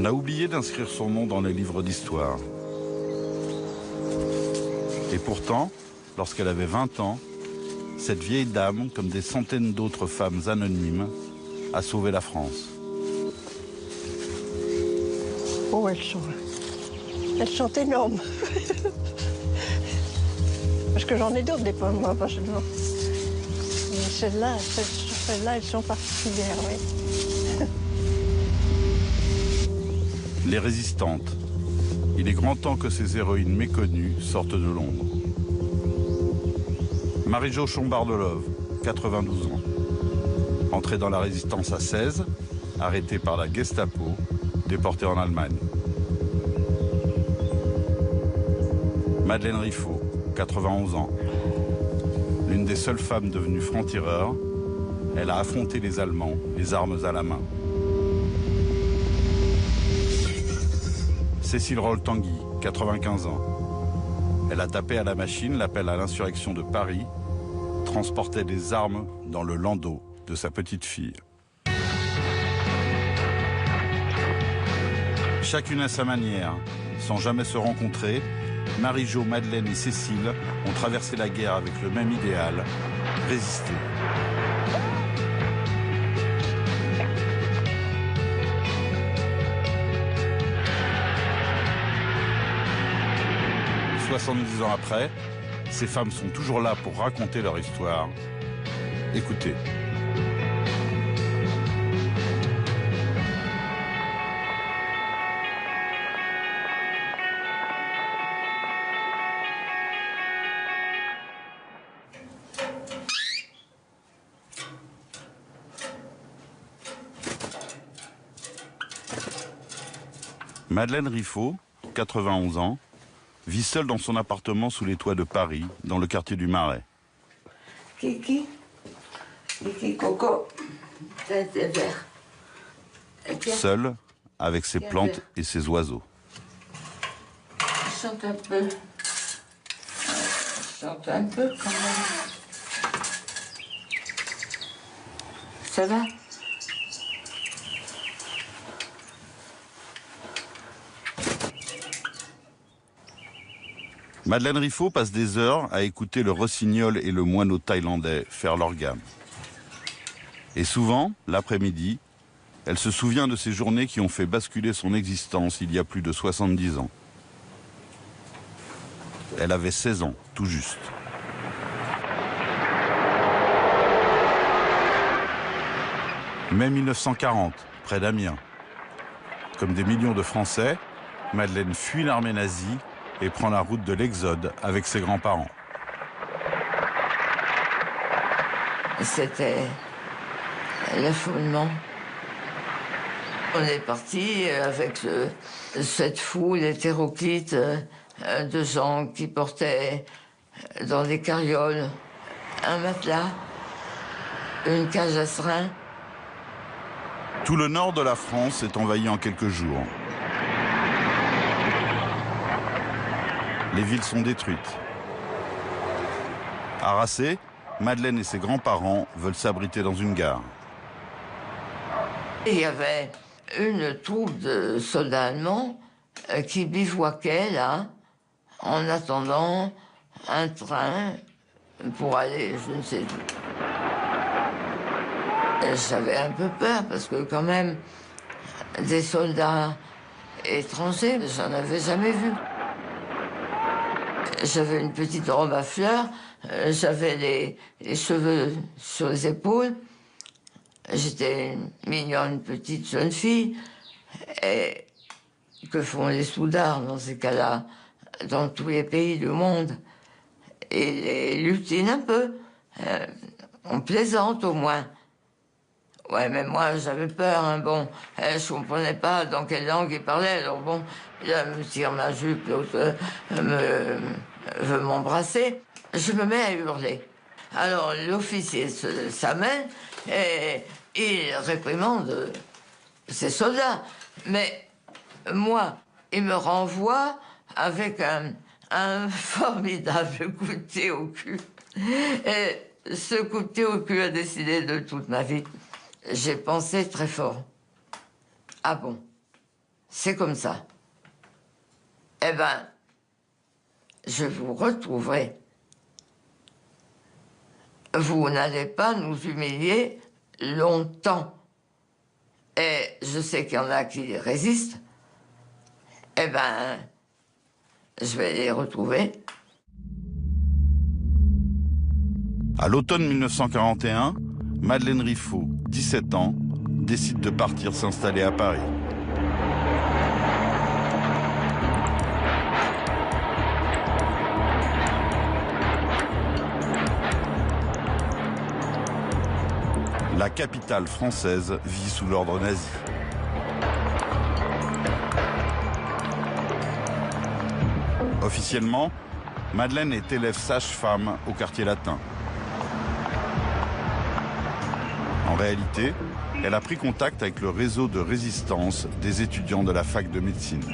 On a oublié d'inscrire son nom dans les livres d'histoire. Et pourtant, lorsqu'elle avait 20 ans, cette vieille dame, comme des centaines d'autres femmes anonymes, a sauvé la France. Oh, elles sont énormes. Parce que j'en ai d'autres des pommes, moi, pas seulement. Mais celles-là, elles sont particulières, oui. Les résistantes. Il est grand temps que ces héroïnes méconnues sortent de l'ombre. Marie-Jo Schombardelove, 92 ans. Entrée dans la résistance à 16, arrêtée par la Gestapo, déportée en Allemagne. Madeleine Riffaut, 91 ans. L'une des seules femmes devenues franc-tireur, elle a affronté les Allemands, les armes à la main. Cécile Roll-Tanguy, 95 ans. Elle a tapé à la machine l'appel à l'insurrection de Paris, transportait des armes dans le landau de sa petite fille. Chacune à sa manière, sans jamais se rencontrer, Marie-Jo, Madeleine et Cécile ont traversé la guerre avec le même idéal, résister. « 70 ans après, ces femmes sont toujours là pour raconter leur histoire. Écoutez. Madeleine Riffaut, 91 ans, vit seule dans son appartement sous les toits de Paris, dans le quartier du Marais. Kiki, Coco, c'est vert. Seule, avec ses plantes et ses oiseaux. Je chante un peu. Je chante un peu quand même. Ça va? Madeleine Riffaut passe des heures à écouter le rossignol et le moineau thaïlandais faire leur gamme. Et souvent, l'après-midi, elle se souvient de ces journées qui ont fait basculer son existence il y a plus de 70 ans. Elle avait 16 ans, tout juste. Mai 1940, près d'Amiens. Comme des millions de Français, Madeleine fuit l'armée nazie et prend la route de l'Exode avec ses grands-parents. C'était l'affolement. On est parti avec cette foule hétéroclite de gens qui portaient dans des carrioles un matelas, une cage à serin. Tout le nord de la France est envahi en quelques jours. Les villes sont détruites. Harassés, Madeleine et ses grands-parents veulent s'abriter dans une gare. Il y avait une troupe de soldats allemands qui bivouaquaient là, en attendant un train pour aller je ne sais où. J'avais un peu peur parce que quand même, des soldats étrangers, j'en avais jamais vu. J'avais une petite robe à fleurs, j'avais les cheveux sur les épaules. J'étais une mignonne petite jeune fille. Et que font les soudards dans ces cas-là, dans tous les pays du monde? Ils les lutinent un peu. On plaisante au moins. Ouais, mais moi, j'avais peur, hein, bon. Je comprenais pas dans quelle langue ils parlaient, alors bon, là, me tire ma jupe, l'autre veut m'embrasser. Je me mets à hurler. Alors, l'officier s'amène et il réprimande ses soldats. Mais moi, il me renvoie avec un formidable coup de pied au cul. Et ce coup de pied au cul a décidé de toute ma vie. J'ai pensé très fort. Ah bon? c'est comme ça. Eh ben, je vous retrouverai. Vous n'allez pas nous humilier longtemps. Et je sais qu'il y en a qui résistent. Eh ben, je vais les retrouver. À l'automne 1941, Madeleine Riffaut, 17 ans, décide de partir s'installer à Paris. La capitale française vit sous l'ordre nazi. Officiellement, Madeleine est élève sage-femme au quartier latin. En réalité, elle a pris contact avec le réseau de résistance des étudiants de la fac de médecine.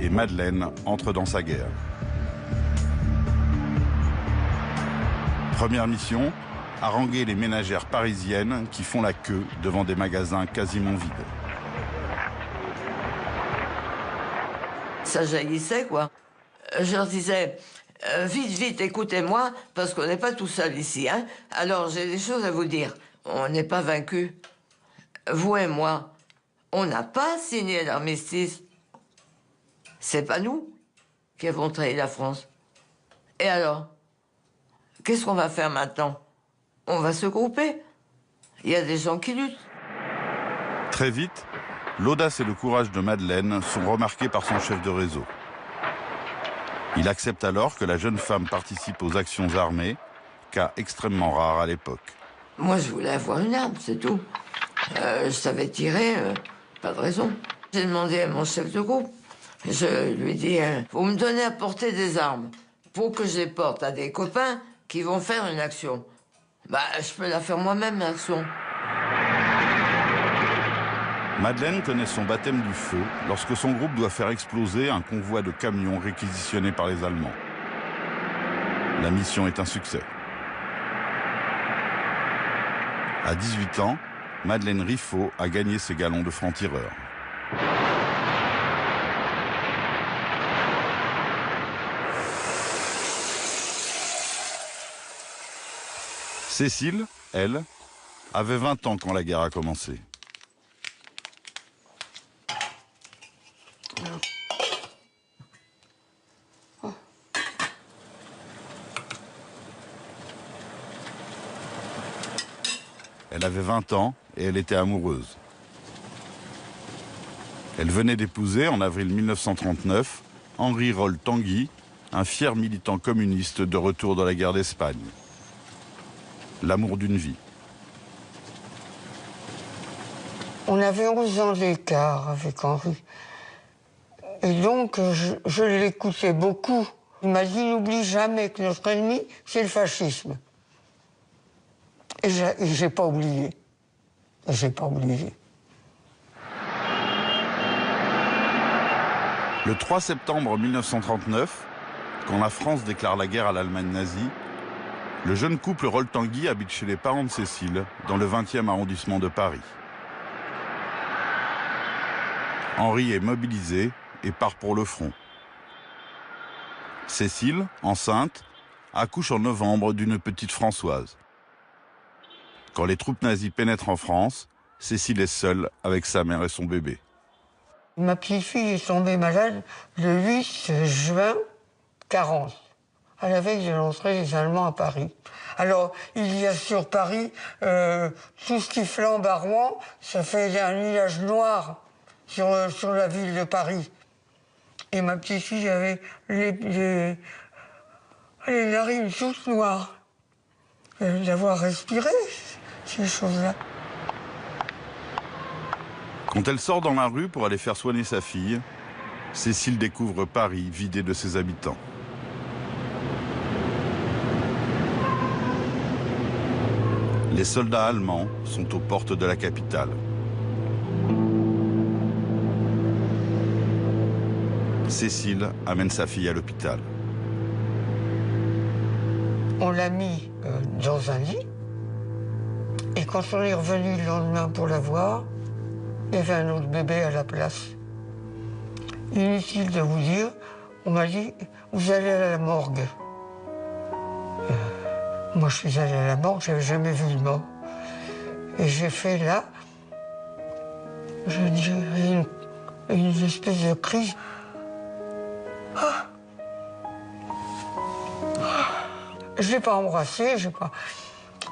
Et Madeleine entre dans sa guerre. Première mission, haranguer les ménagères parisiennes qui font la queue devant des magasins quasiment vides. Ça jaillissait, quoi. Je leur disais, vite, vite, écoutez-moi, parce qu'on n'est pas tout seul ici, hein. Alors, j'ai des choses à vous dire. On n'est pas vaincus. Vous et moi, on n'a pas signé l'armistice. C'est pas nous qui avons trahi la France. Et alors? Qu'est-ce qu'on va faire maintenant? On va se grouper. Il y a des gens qui luttent. Très vite, l'audace et le courage de Madeleine sont remarqués par son chef de réseau. Il accepte alors que la jeune femme participe aux actions armées, cas extrêmement rare à l'époque. Moi, je voulais avoir une arme, c'est tout. Je savais tirer, pas de raison. J'ai demandé à mon chef de groupe. Je lui ai dit, vous me donnez à porter des armes pour que je les porte à des copains qui vont faire une action. Bah, je peux la faire moi-même, l'action. Madeleine connaît son baptême du feu lorsque son groupe doit faire exploser un convoi de camions réquisitionnés par les Allemands. La mission est un succès. À 18 ans, Madeleine Riffaut a gagné ses galons de franc-tireur. Cécile, elle, avait 20 ans quand la guerre a commencé. Elle avait 20 ans et elle était amoureuse. Elle venait d'épouser, en avril 1939, Henri Roll-Tanguy, un fier militant communiste de retour de la guerre d'Espagne. L'amour d'une vie. On avait 11 ans d'écart avec Henri. Et donc, je l'écoutais beaucoup. Il m'a dit, n'oublie jamais que notre ennemi, c'est le fascisme. Et j'ai pas oublié. J'ai pas oublié. Le 3 septembre 1939, quand la France déclare la guerre à l'Allemagne nazie, le jeune couple Roll-Tanguy habite chez les parents de Cécile, dans le 20e arrondissement de Paris. Henri est mobilisé et part pour le front. Cécile, enceinte, accouche en novembre d'une petite Françoise. Quand les troupes nazies pénètrent en France, Cécile est seule avec sa mère et son bébé. Ma petite-fille est tombée malade le 8 juin 40. À la veille de l'entrée des Allemands à Paris. Alors, il y a sur Paris, tout ce qui flambe à Rouen, ça fait un nuage noir sur la ville de Paris. Et ma petite-fille avait les narines toutes noires. D'avoir respiré ces choses-là. Quand elle sort dans la rue pour aller faire soigner sa fille, Cécile découvre Paris vidé de ses habitants. Les soldats allemands sont aux portes de la capitale. Cécile amène sa fille à l'hôpital. On l'a mis dans un lit. Et quand on est revenu le lendemain pour la voir, il y avait un autre bébé à la place. Inutile de vous dire, on m'a dit, vous allez à la morgue. Moi, je suis allée à la morgue, j'avais jamais vu le mort. Et j'ai fait là, je dirais, une espèce de crise. Ah. Je l'ai pas embrassé,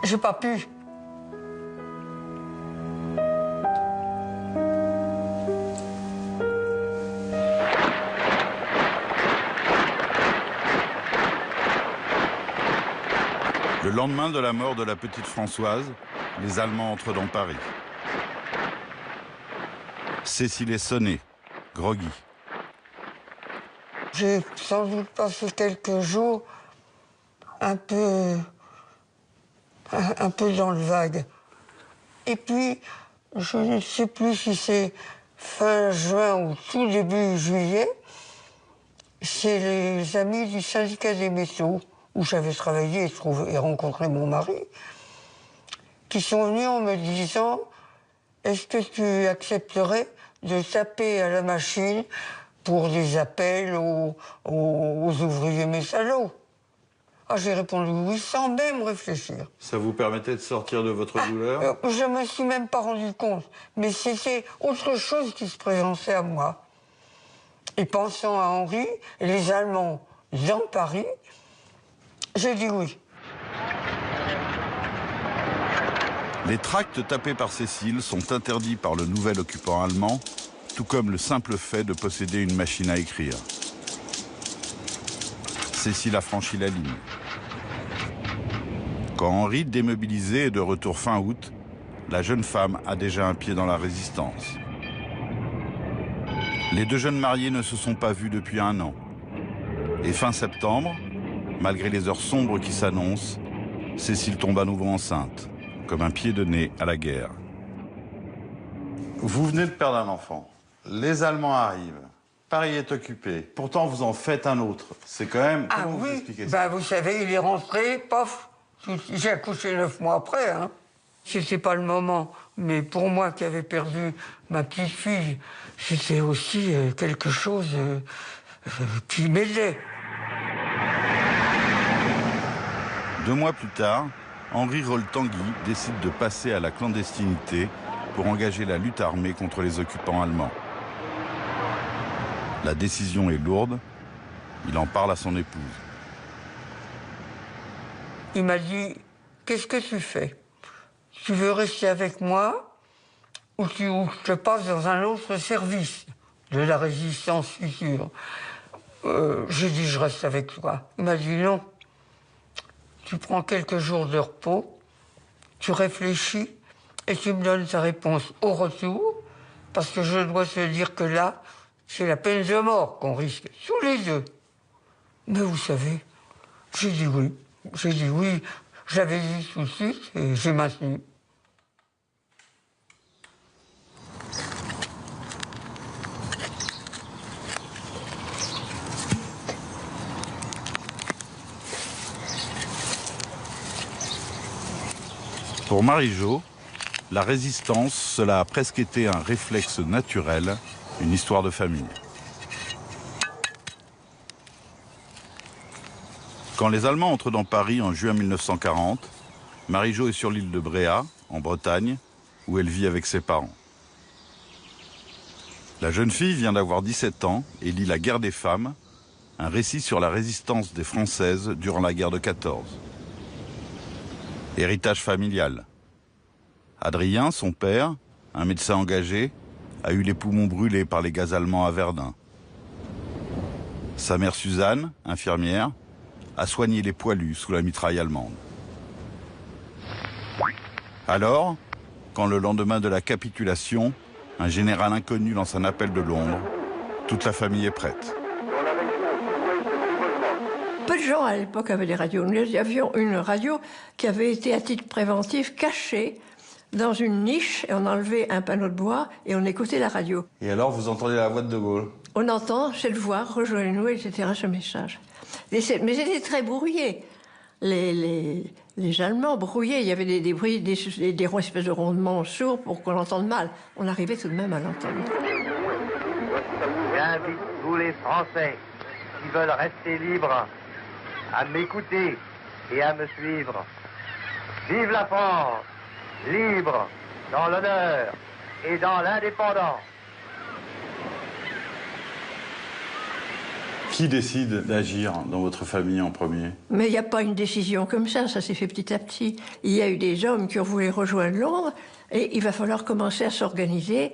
j'ai pas pu. Le lendemain de la mort de la petite Françoise, les Allemands entrent dans Paris. Cécile est sonnée, groggy. J'ai sans doute passé quelques jours un peu dans le vague. Et puis, je ne sais plus si c'est fin juin ou tout début juillet, c'est les amis du syndicat des métaux, où j'avais travaillé et rencontré mon mari, qui sont venus en me disant « Est-ce que tu accepterais de taper à la machine pour des appels aux ouvriers métallos ?» Ah, j'ai répondu oui sans même réfléchir. Ça vous permettait de sortir de votre douleur? Je me suis même pas rendu compte, mais c'était autre chose qui se présentait à moi. Et pensant à Henri et les Allemands dans Paris, j'ai dit oui. Les tracts tapés par Cécile sont interdits par le nouvel occupant allemand, tout comme le simple fait de posséder une machine à écrire. Cécile a franchi la ligne. Quand Henri, démobilisé, est de retour fin août, la jeune femme a déjà un pied dans la résistance. Les deux jeunes mariés ne se sont pas vus depuis 1 an. Et fin septembre, malgré les heures sombres qui s'annoncent, Cécile tombe à nouveau enceinte, comme un pied de nez à la guerre. Vous venez de perdre un enfant. Les Allemands arrivent. Paris est occupé. Pourtant, vous en faites un autre. C'est quand même... Ah Comment oui, vous expliquez ça? vous savez, il est rentré, pof, j'ai accouché 9 mois après. Hein. C'était pas le moment, mais pour moi qui avais perdu ma petite fille, c'était aussi quelque chose qui m'aidait. 2 mois plus tard, Henri Roll-Tanguy décide de passer à la clandestinité pour engager la lutte armée contre les occupants allemands. La décision est lourde, il en parle à son épouse. Il m'a dit, qu'est-ce que tu fais? Tu veux rester avec moi ou je te passe dans un autre service de la résistance future? J'ai dit, je reste avec toi. Il m'a dit, non. Tu prends quelques jours de repos, tu réfléchis et tu me donnes ta réponse au retour, parce que je dois te dire que là, c'est la peine de mort qu'on risque, tous les deux. Mais vous savez, j'ai dit oui. J'ai dit oui, j'avais dit tout de suite et j'ai maintenu. Pour Marie-Jo, la résistance, cela a presque été un réflexe naturel, une histoire de famille. Quand les Allemands entrent dans Paris en juin 1940, Marie-Jo est sur l'île de Bréhat, en Bretagne, où elle vit avec ses parents. La jeune fille vient d'avoir 17 ans et lit La guerre des femmes, un récit sur la résistance des Françaises durant la guerre de 14. Héritage familial. Adrien, son père, un médecin engagé, a eu les poumons brûlés par les gaz allemands à Verdun. Sa mère Suzanne, infirmière, a soigné les poilus sous la mitraille allemande. Alors, quand le lendemain de la capitulation, un général inconnu lance un appel de Londres, toute la famille est prête. Peu de gens à l'époque avaient des radios. Nous avions une radio qui avait été à titre préventif cachée dans une niche et on enlevait un panneau de bois et on écoutait la radio. Et alors, vous entendez la voix de Gaulle? On entend cette voix, rejoignez-nous, etc., ce message. Mais c'était très brouillé. les Allemands brouillaient. Il y avait des bruits, des espèces de rondements sourds pour qu'on l'entende mal. On arrivait tout de même à l'entendre. J'invite tous les Français qui veulent rester libres à m'écouter et à me suivre. Vive la France, libre, dans l'honneur et dans l'indépendance. Qui décide d'agir dans votre famille en premier? Mais il n'y a pas une décision comme ça s'est fait petit à petit. Il y a eu des hommes qui ont voulu rejoindre Londres et il va falloir commencer à s'organiser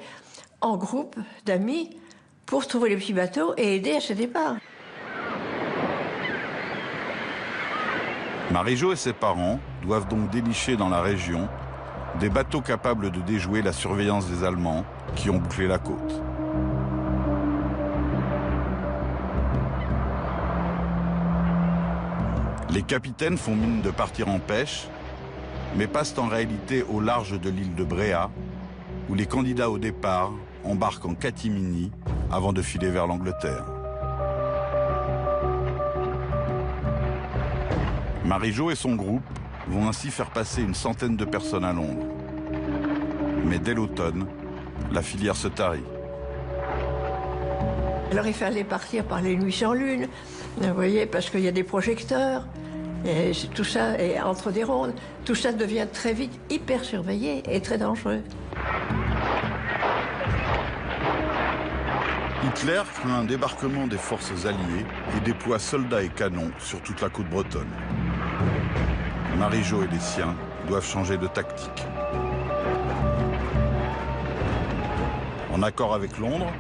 en groupe d'amis pour trouver les petits bateaux et aider à ce départ. Marie-Jo et ses parents doivent donc dénicher dans la région des bateaux capables de déjouer la surveillance des Allemands qui ont bouclé la côte. Les capitaines font mine de partir en pêche, mais passent en réalité au large de l'île de Bréa, où les candidats au départ embarquent en catimini avant de filer vers l'Angleterre. Marie-Jo et son groupe vont ainsi faire passer une centaine de personnes à Londres. Mais dès l'automne, la filière se tarit. Alors il fallait partir par les nuits sans lune, vous voyez, parce qu'il y a des projecteurs, et tout ça, et entre des rondes, tout ça devient très vite hyper surveillé et très dangereux. Hitler craint un débarquement des forces alliées et déploie soldats et canons sur toute la côte bretonne. Marie-Jo et les siens doivent changer de tactique. En accord avec Londres,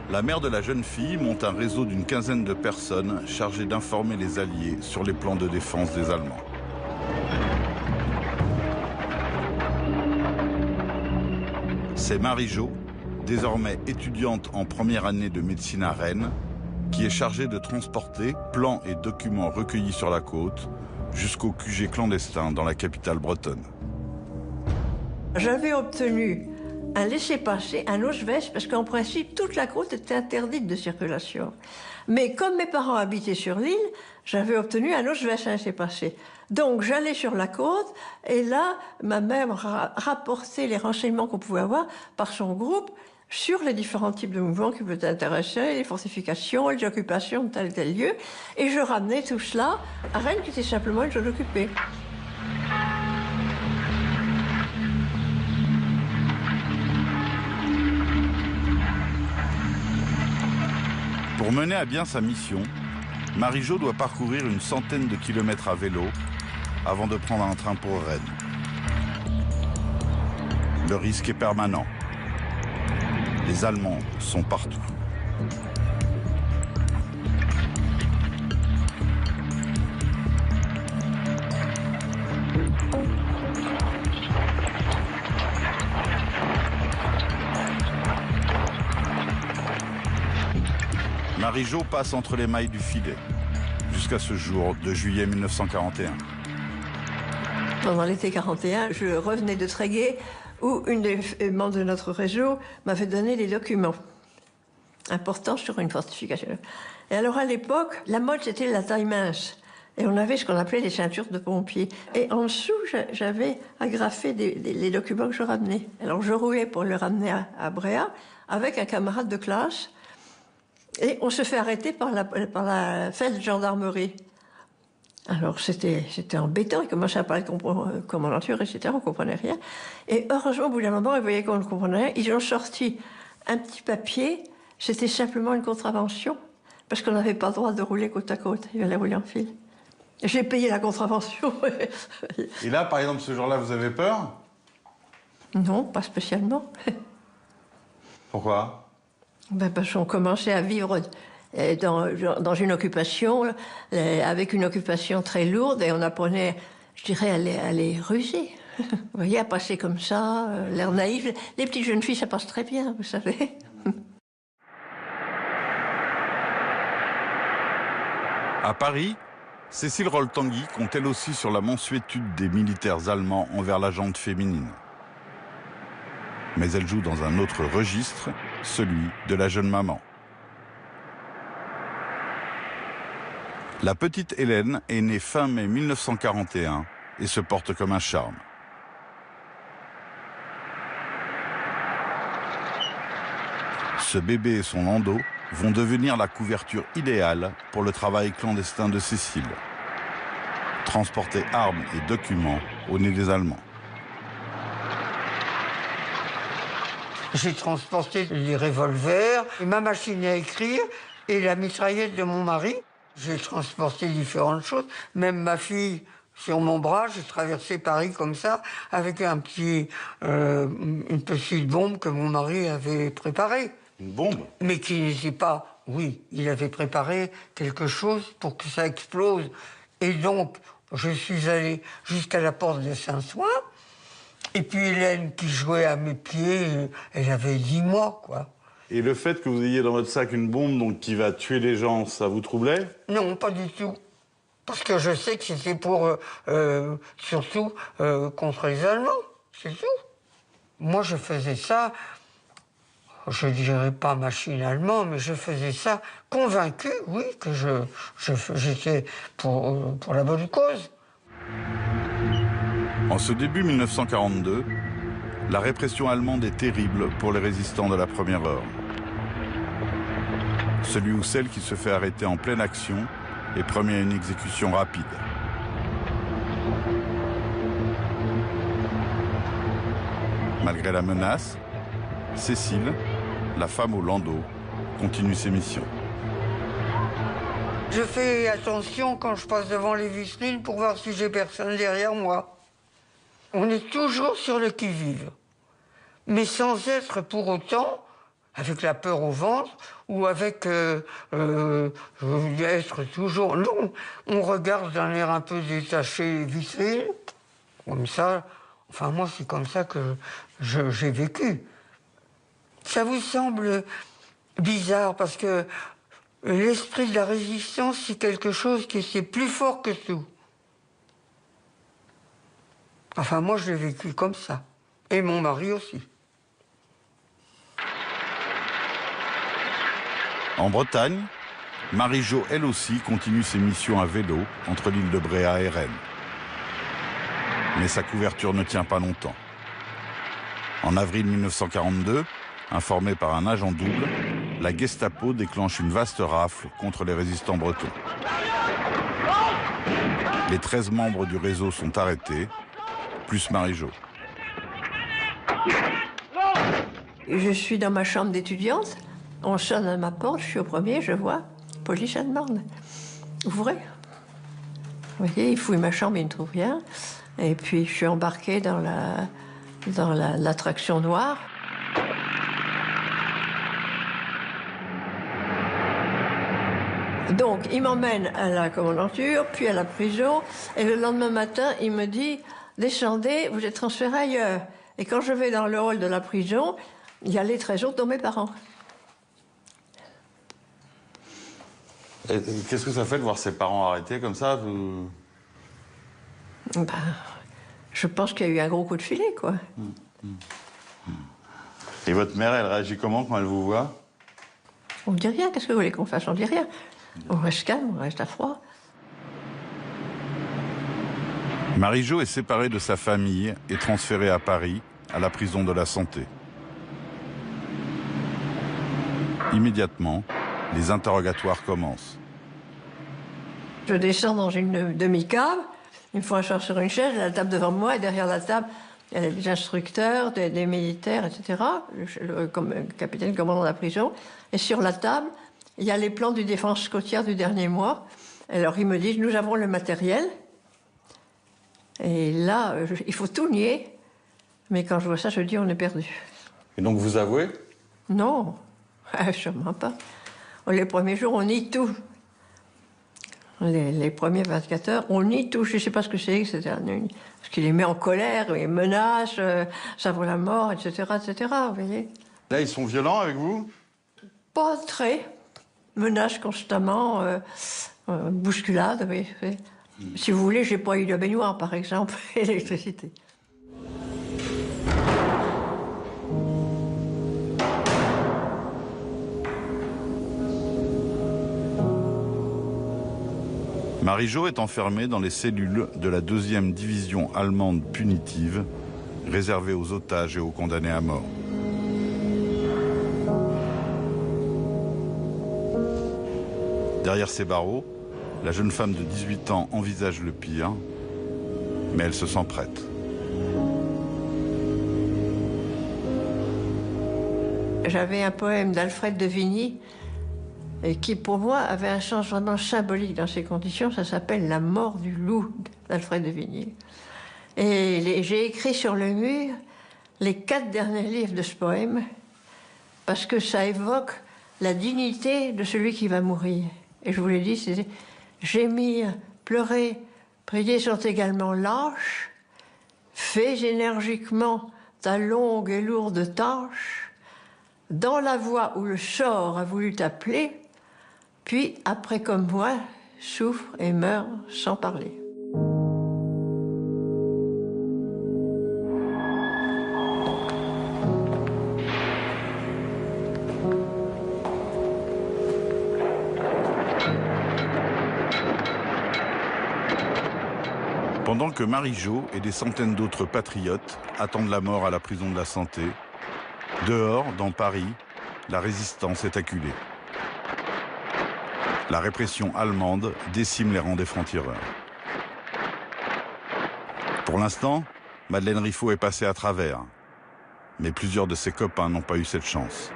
la mère de la jeune fille monte un réseau d'une quinzaine de personnes chargées d'informer les Alliés sur les plans de défense des Allemands. C'est Marie-Jo, désormais étudiante en première année de médecine à Rennes, qui est chargée de transporter plans et documents recueillis sur la côte jusqu'au QG clandestin dans la capitale bretonne. J'avais obtenu un laissez-passer, un Oswest, parce qu'en principe, toute la côte était interdite de circulation. Mais comme mes parents habitaient sur l'île, j'avais obtenu un Oswest, un laissez-passer. Donc j'allais sur la côte, et là, ma mère rapportait les renseignements qu'on pouvait avoir par son groupe sur les différents types de mouvements qui pouvaient intéresser, les fortifications, les occupations de tel et tel lieu. Et je ramenais tout cela à Rennes, qui était simplement une zone occupée. Pour mener à bien sa mission, Marie-Jo doit parcourir une centaine de kilomètres à vélo avant de prendre un train pour Rennes. Le risque est permanent. Les Allemands sont partout. Marie-Jo passe entre les mailles du filet, jusqu'à ce jour de juillet 1941. Pendant l'été 41, je revenais de Tréguier, où une des membres de notre réseau m'avait donné des documents importants sur une fortification. Et alors à l'époque, la mode c'était la taille mince. Et on avait ce qu'on appelait les ceintures de pompiers. Et en dessous, j'avais agrafé les documents que je ramenais. Alors je roulais pour le ramener à Bréa avec un camarade de classe. Et on se fait arrêter par la feldgendarmerie. Alors c'était embêtant, il commençait à parler de commandanture, etc., on ne comprenait rien. Et heureusement, au bout d'un moment, ils voyaient qu'on ne comprenait rien, ils ont sorti un petit papier, c'était simplement une contravention, parce qu'on n'avait pas le droit de rouler côte à côte, il fallait rouler en file. J'ai payé la contravention. Et là, par exemple, ce jour-là, vous avez peur? Non, pas spécialement. Pourquoi? Parce qu'on commençait à vivre dans une occupation, avec une occupation très lourde, et on apprenait, je dirais, à les ruser. Vous voyez, à passer comme ça, l'air naïf. Les petites jeunes filles, ça passe très bien, vous savez. À Paris, Cécile Roll-Tanguy compte elle aussi sur la mansuétude des militaires allemands envers la gente féminine. Mais elle joue dans un autre registre, celui de la jeune maman. La petite Hélène est née fin mai 1941 et se porte comme un charme. Ce bébé et son landau vont devenir la couverture idéale pour le travail clandestin de Cécile. Transporter armes et documents au nez des Allemands. J'ai transporté les revolvers, ma machine à écrire et la mitraillette de mon mari. J'ai transporté différentes choses, même ma fille sur mon bras. J'ai traversé Paris comme ça, avec une petite bombe que mon mari avait préparée. Une bombe? Mais qui n'était pas... Oui, il avait préparé quelque chose pour que ça explose. Et donc, je suis allé jusqu'à la porte de Saint-Ouen. Et puis Hélène, qui jouait à mes pieds, elle avait 10 mois, quoi. Et le fait que vous ayez dans votre sac une bombe donc, qui va tuer les gens, ça vous troublait? Non, pas du tout. Parce que je sais que c'était pour, surtout, contre les Allemands, c'est tout. Moi, je faisais ça, je ne dirais pas machinalement, mais je faisais ça convaincu, oui, que j'étais pour la bonne cause. En ce début 1942, la répression allemande est terrible pour les résistants de la première heure. Celui ou celle qui se fait arrêter en pleine action est promis à une exécution rapide. Malgré la menace, Cécile, la femme au landau, continue ses missions. Je fais attention quand je passe devant les vitrines pour voir si j'ai personne derrière moi. On est toujours sur le qui-vive, mais sans être pour autant avec la peur au ventre ou avec être toujours... Non, on regarde d'un air un peu détaché les vitrines, comme ça. Enfin, moi, c'est comme ça que j'ai vécu. Ça vous semble bizarre parce que l'esprit de la résistance, c'est quelque chose qui est plus fort que tout. Enfin, moi, je l'ai vécu comme ça. Et mon mari aussi. En Bretagne, Marie-Jo, elle aussi, continue ses missions à vélo entre l'île de Bréhat et Rennes. Mais sa couverture ne tient pas longtemps. En avril 1942, informée par un agent double, la Gestapo déclenche une vaste rafle contre les résistants bretons. Les 13 membres du réseau sont arrêtés, plus Marie-Jo. Je suis dans ma chambre d'étudiante, on sonne à ma porte, je suis au premier, je vois, police allemande. Ouvrez. Vous voyez, il fouille ma chambre, il ne trouve rien. Et puis je suis embarquée dans l'attraction noire. Donc, il m'emmène à la commandanture, puis à la prison, et le lendemain matin, il me dit « Descendez, vous êtes transféré ailleurs ». Et quand je vais dans le hall de la prison, il y a les trésors de mes parents. Qu'est-ce que ça fait de voir ses parents arrêtés comme ça Je pense qu'il y a eu un gros coup de filet, quoi. Et votre mère, elle réagit comment quand elle vous voit? On ne dit rien, qu'est-ce que vous voulez qu'on fasse? On ne dit rien. On reste calme, on reste à froid. Marie-Jo est séparée de sa famille et transférée à Paris, à la prison de la Santé. Immédiatement, les interrogatoires commencent. Je descends dans une demi-cave, il me faut asseoir sur une chaise, la table devant moi, et derrière la table, il y a des instructeurs, des militaires, etc., le capitaine commandant de la prison. Et sur la table, il y a les plans du défense côtière du dernier mois. Alors ils me disent, nous avons le matériel. Et là, il faut tout nier. Mais quand je vois ça, je dis, on est perdu. Et donc vous avouez? Non, sûrement pas. Les premiers jours, on nie tout. Les premiers 24 heures, on nie tout. Je ne sais pas ce que c'est, etc. Parce qu'il les met en colère, il menace, ça vaut la mort, etc., etc. Vous voyez. Là, ils sont violents avec vous? Pas très. Menace constamment, bousculade, oui. Si vous voulez, j'ai pas eu de baignoire, par exemple, et l'électricité. Marie-Jo est enfermée dans les cellules de la 2e division allemande punitive, réservée aux otages et aux condamnés à mort. Derrière ces barreaux, la jeune femme de 18 ans envisage le pire, mais elle se sent prête. J'avais un poème d'Alfred de Vigny et qui, pour moi, avait un sens vraiment symbolique dans ces conditions. Ça s'appelle « La mort du loup » d'Alfred de Vigny. Et j'ai écrit sur le mur les 4 derniers livres de ce poème parce que ça évoque la dignité de celui qui va mourir. Et je vous l'ai dit, c'est gémir, pleurer, prier sont également lâches. Fais énergiquement ta longue et lourde tâche dans la voie où le sort a voulu t'appeler, puis, après comme moi, souffre et meurt sans parler. Pendant que Marie-Jo et des centaines d'autres patriotes attendent la mort à la prison de la Santé, dehors, dans Paris, la résistance est acculée. La répression allemande décime les rangs des francs-tireurs. Pour l'instant, Madeleine Riffaut est passée à travers, mais plusieurs de ses copains n'ont pas eu cette chance.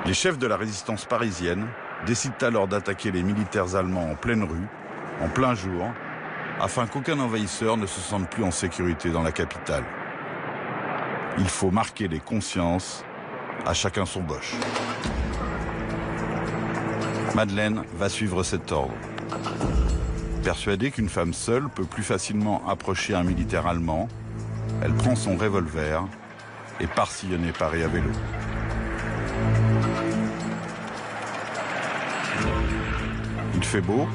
Les chefs de la résistance parisienne décident alors d'attaquer les militaires allemands en pleine rue, en plein jour, afin qu'aucun envahisseur ne se sente plus en sécurité dans la capitale. Il faut marquer les consciences, à chacun son boche. Madeleine va suivre cet ordre. Persuadée qu'une femme seule peut plus facilement approcher un militaire allemand, elle prend son revolver et part sillonner Paris à vélo. Il fait beau,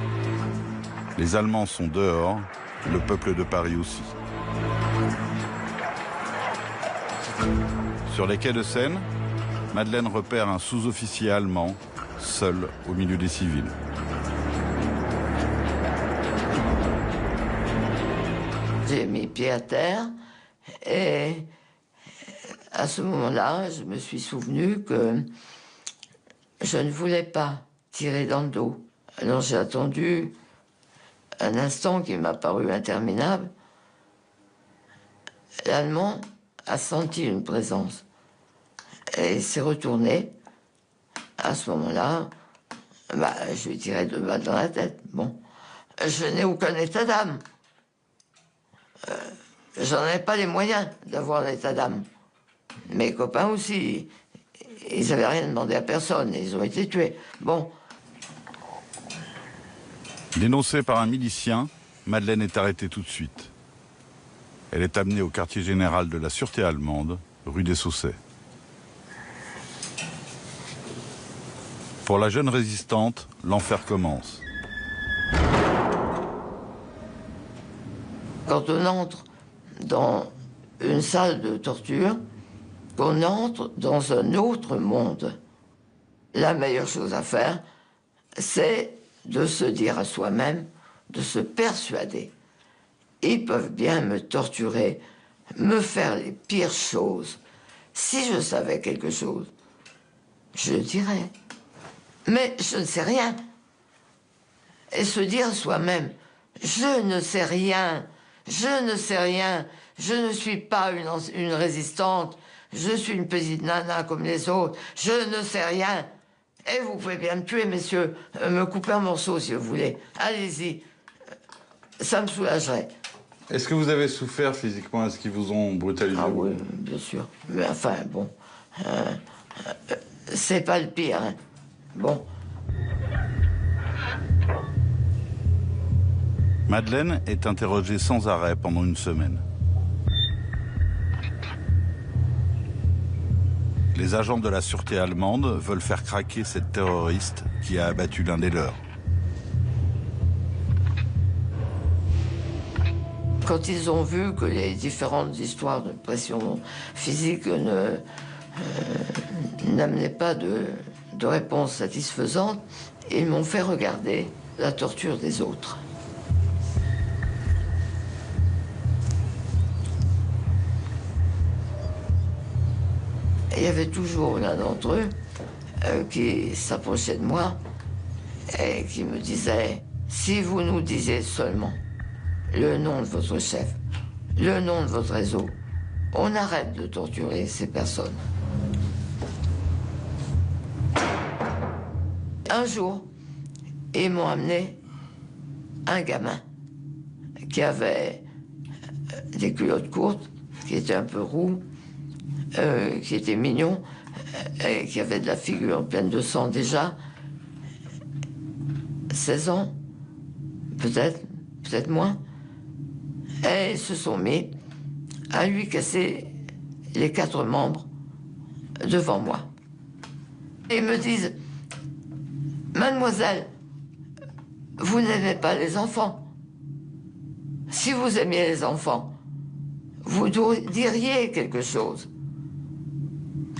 les Allemands sont dehors, le peuple de Paris aussi. Sur les quais de Seine, Madeleine repère un sous-officier allemand, seul au milieu des civils. J'ai mis pied à terre et à ce moment-là, je me suis souvenu que je ne voulais pas tirer dans le dos. Alors j'ai attendu un instant qui m'a paru interminable. L'Allemand a senti une présence et s'est retourné. À ce moment-là, je lui ai tiré 2 balles dans la tête. Bon, je n'ai aucun état d'âme. J'en ai pas les moyens d'avoir l'état d'âme. Mes copains aussi, ils n'avaient rien demandé à personne, ils ont été tués. Bon. Dénoncée par un milicien, Madeleine est arrêtée tout de suite. Elle est amenée au quartier général de la Sûreté allemande, rue des Saussets. Pour la jeune résistante, l'enfer commence. Quand on entre dans une salle de torture, qu'on entre dans un autre monde, la meilleure chose à faire, c'est de se dire à soi-même, de se persuader. Ils peuvent bien me torturer, me faire les pires choses. Si je savais quelque chose, je le dirais. Mais je ne sais rien. Et se dire à soi-même, je ne sais rien, je ne sais rien, je ne suis pas une résistante, je suis une petite nana comme les autres, je ne sais rien. Et vous pouvez bien me tuer, messieurs, me couper en morceaux si vous voulez. Allez-y, ça me soulagerait. Est-ce que vous avez souffert physiquement? Est-ce qu'ils vous ont brutalisé? Ah oui, bien sûr. Mais enfin, bon, c'est pas le pire, hein. Bon. Madeleine est interrogée sans arrêt pendant une semaine. Les agents de la sûreté allemande veulent faire craquer cette terroriste qui a abattu l'un des leurs. Quand ils ont vu que les différentes histoires de pression physique n'amenaient pas de réponse satisfaisante. Ils m'ont fait regarder la torture des autres. Il y avait toujours l'un d'entre eux qui s'approchait de moi et qui me disait « Si vous nous disiez seulement le nom de votre chef, le nom de votre réseau, on arrête de torturer ces personnes. » Un jour, ils m'ont amené un gamin qui avait des culottes courtes, qui était un peu roux, qui était mignon, et qui avait de la figure pleine de sang déjà. 16 ans, peut-être moins. Et ils se sont mis à lui casser les 4 membres devant moi. Et ils me disent « Mademoiselle, vous n'aimez pas les enfants. Si vous aimiez les enfants, vous diriez quelque chose.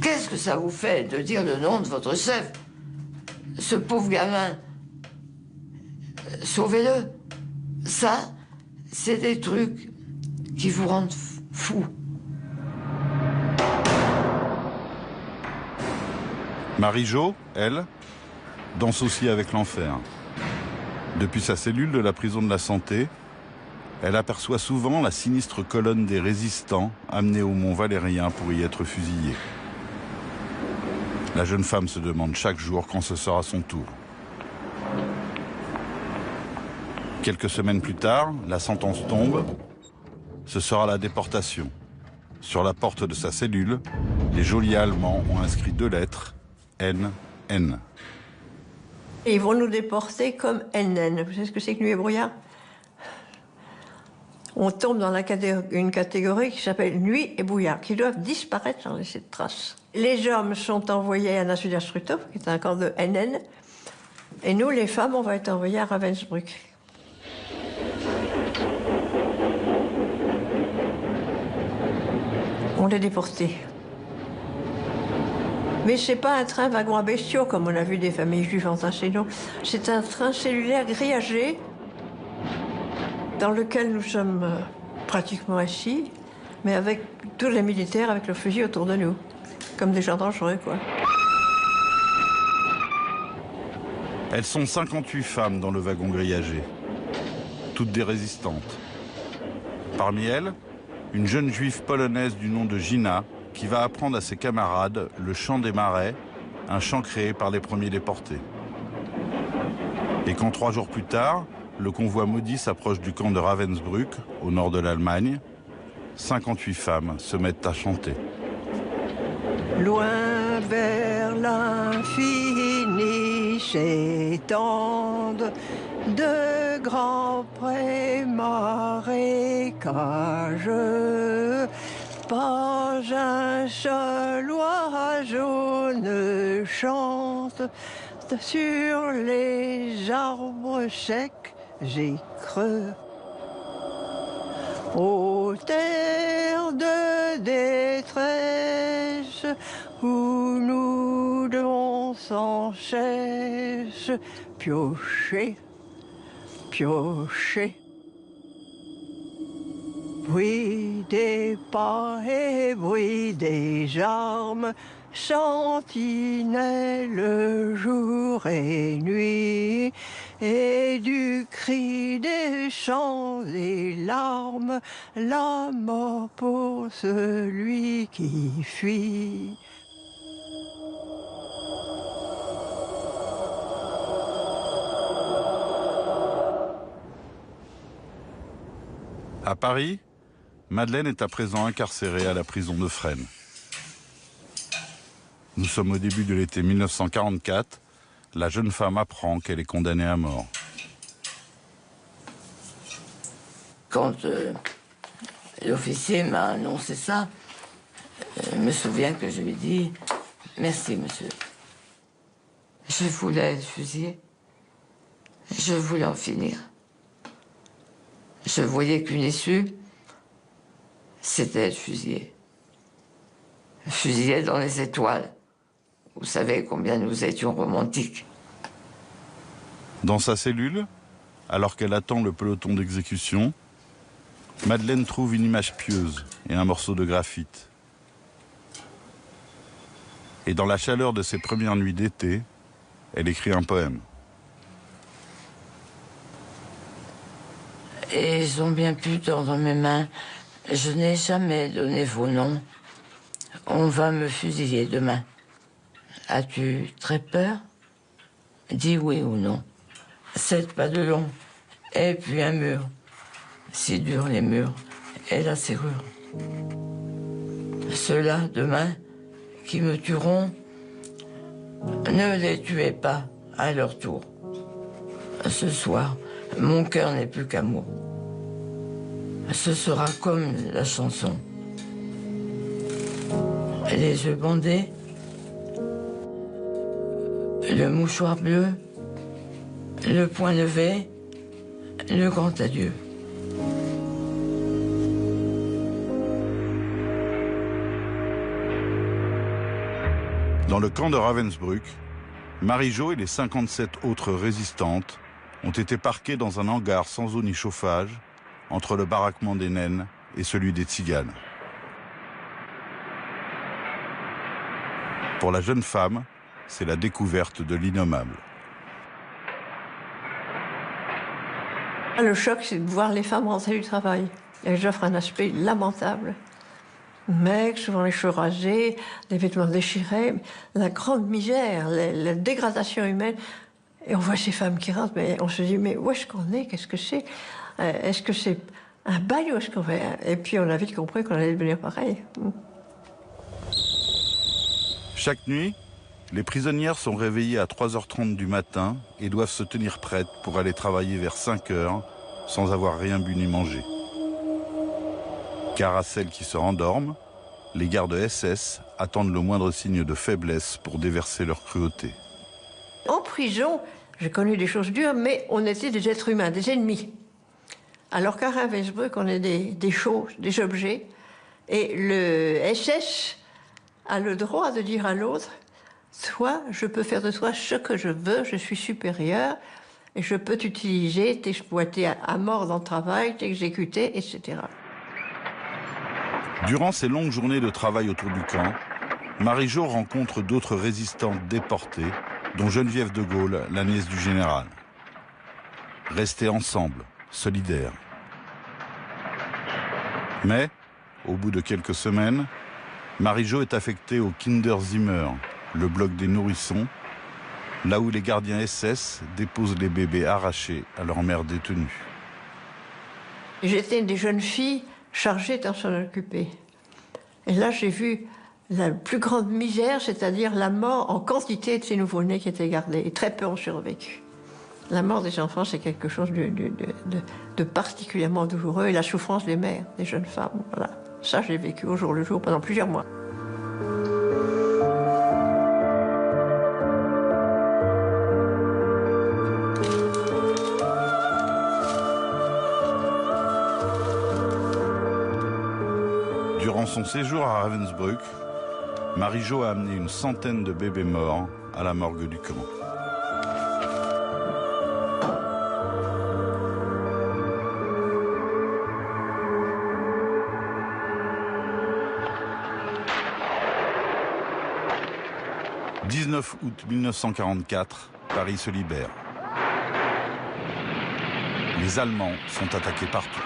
Qu'est-ce que ça vous fait de dire le nom de votre chef? Ce pauvre gamin, sauvez-le. Ça, c'est des trucs qui vous rendent fou. » Marie-Jo, elle, danse aussi avec l'enfer. Depuis sa cellule de la prison de la Santé, elle aperçoit souvent la sinistre colonne des résistants amenés au Mont Valérien pour y être fusillés. La jeune femme se demande chaque jour quand ce sera son tour. Quelques semaines plus tard, la sentence tombe. Ce sera la déportation. Sur la porte de sa cellule, les geôliers allemands ont inscrit 2 lettres, N, N. Et ils vont nous déporter comme NN. Vous savez ce que c'est que nuit et brouillard? On tombe dans une catégorie qui s'appelle nuit et brouillard, qui doivent disparaître sans laisser de traces. Les hommes sont envoyés à Nassau-Struthof, qui est un camp de NN, et nous, les femmes, on va être envoyées à Ravensbrück. On est déportés. Mais c'est pas un train wagon à bestiaux, comme on a vu des familles juives entassées, non. C'est un train cellulaire grillagé, dans lequel nous sommes pratiquement assis, mais avec tous les militaires avec leurs fusils autour de nous, comme des gens dangereux, quoi. Elles sont 58 femmes dans le wagon grillagé, toutes des résistantes. Parmi elles, une jeune juive polonaise du nom de Gina, qui va apprendre à ses camarades le chant des marais, un chant créé par les premiers déportés. Et quand 3 jours plus tard, le convoi maudit s'approche du camp de Ravensbrück, au nord de l'Allemagne, 58 femmes se mettent à chanter. Loin vers l'infini s'étendent de grands prés marécageux. Pas un seul oiseau ne chante sur les arbres secs et creux. Ô terre de détresse, où nous devons sans cesse piocher, piocher. Bruit des pas et bruit des armes, sentinelle jour et nuit, et du cri des chants et larmes, la mort pour celui qui fuit. À Paris, Madeleine est à présent incarcérée à la prison de Fresnes. Nous sommes au début de l'été 1944. La jeune femme apprend qu'elle est condamnée à mort. Quand l'officier m'a annoncé ça, je me souviens que je lui ai dit « Merci, monsieur. Je voulais être fusillé. Je voulais en finir. Je voyais qu'une issue, c'était être fusillé. fusillé dans les étoiles. Vous savez combien nous étions romantiques. Dans sa cellule, alors qu'elle attend le peloton d'exécution, Madeleine trouve une image pieuse et un morceau de graphite. Et dans la chaleur de ses premières nuits d'été, elle écrit un poème. Et ils ont bien pu tordre mes mains. Je n'ai jamais donné vos noms. On va me fusiller demain. As-tu très peur? Dis oui ou non. 7 pas de long, et puis un mur. Si durs les murs, et la serrure. Ceux-là, demain, qui me tueront, ne les tuez pas à leur tour. Ce soir, mon cœur n'est plus qu'amour. Ce sera comme la chanson. Les yeux bandés, le mouchoir bleu, le poing levé, le grand adieu. Dans le camp de Ravensbrück, Marie-Jo et les 57 autres résistantes ont été parquées dans un hangar sans eau ni chauffage, entre le baraquement des naines et celui des tziganes. Pour la jeune femme, c'est la découverte de l'innommable. Le choc, c'est de voir les femmes rentrer du travail. Elles offrent un aspect lamentable. Maigres, souvent les cheveux rasés, les vêtements déchirés, la grande misère, la dégradation humaine. Et on voit ces femmes qui rentrent, mais on se dit, mais où est-ce qu'on est? Qu'est-ce que c'est? Est-ce que c'est un bail ou est-ce qu'on fait? Et puis on a vite compris qu'on allait devenir pareil. Chaque nuit, les prisonnières sont réveillées à 3h30 du matin et doivent se tenir prêtes pour aller travailler vers 5h sans avoir rien bu ni mangé. Car à celles qui se rendorment, les gardes SS attendent le moindre signe de faiblesse pour déverser leur cruauté. En prison, j'ai connu des choses dures, mais on était des êtres humains, des ennemis. Alors qu'à Ravensbrück, on est des choses, des objets. Et le SS a le droit de dire à l'autre, toi, je peux faire de toi ce que je veux, je suis supérieur, et je peux t'utiliser, t'exploiter à mort dans le travail, t'exécuter, etc. Durant ces longues journées de travail autour du camp, Marie-Jo rencontre d'autres résistantes déportées, dont Geneviève de Gaulle, la nièce du général. Restés ensemble, solidaires. Mais, au bout de quelques semaines, Marie-Jo est affectée au Kinderzimmer, le bloc des nourrissons, là où les gardiens SS déposent les bébés arrachés à leur mère détenue. J'étais une des jeunes filles chargées d'en s'en occuper. Et là, j'ai vu la plus grande misère, c'est-à-dire la mort en quantité de ces nouveau-nés qui étaient gardés. Et très peu ont survécu. La mort des enfants, c'est quelque chose de particulièrement douloureux. Et la souffrance des mères, des jeunes femmes, voilà. Ça, j'ai vécu au jour le jour pendant plusieurs mois. Durant son séjour à Ravensbrück, Marie-Jo a amené une centaine de bébés morts à la morgue du camp. « 19 août 1944, Paris se libère. Les Allemands sont attaqués partout.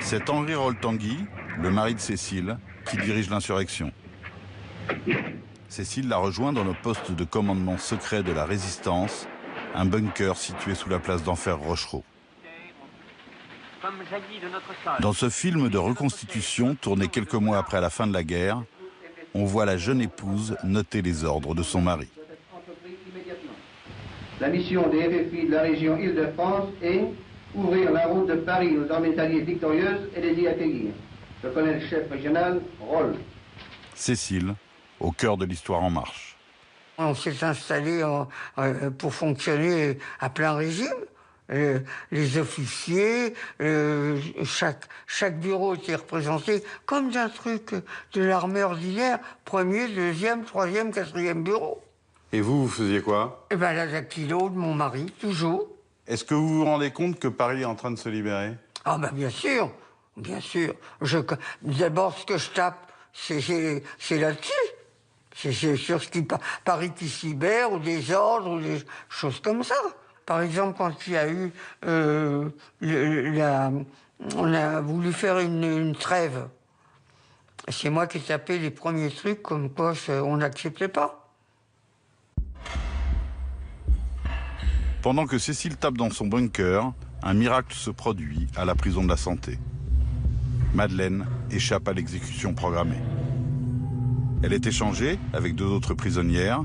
C'est Henri Roltanguy, le mari de Cécile, qui dirige l'insurrection. Cécile l'a rejoint dans le poste de commandement secret de la Résistance, un bunker situé sous la place d'Enfer Rochereau. Dans ce film de reconstitution, tourné quelques mois après la fin de la guerre, on voit la jeune épouse noter les ordres de son mari. La mission des FFI de la région Île-de-France est ouvrir la route de Paris aux armées alliées victorieuses et les y accueillir. Le colonel-chef régional, Roll. Cécile, au cœur de l'histoire en marche. On s'est installé pour fonctionner à plein régime. Les officiers, chaque bureau était représenté comme d'un truc de l'armée ordinaire, 1er, 2e, 3e, 4e bureau. Et vous faisiez quoi? Eh bien, la dactylo de mon mari, toujours. Est-ce que vous vous rendez compte que Paris est en train de se libérer? Ah ben bien sûr, bien sûr. D'abord, ce que je tape, c'est là-dessus. C'est sur ce qui Paris qui se libère, ou des ordres, ou des choses comme ça. Par exemple, quand il y a eu... on a voulu faire une trêve. C'est moi qui ai tapé les premiers trucs comme quoi on n'acceptait pas. Pendant que Cécile tape dans son bunker, un miracle se produit à la prison de la Santé. Madeleine échappe à l'exécution programmée. Elle est échangée, avec 2 autres prisonnières,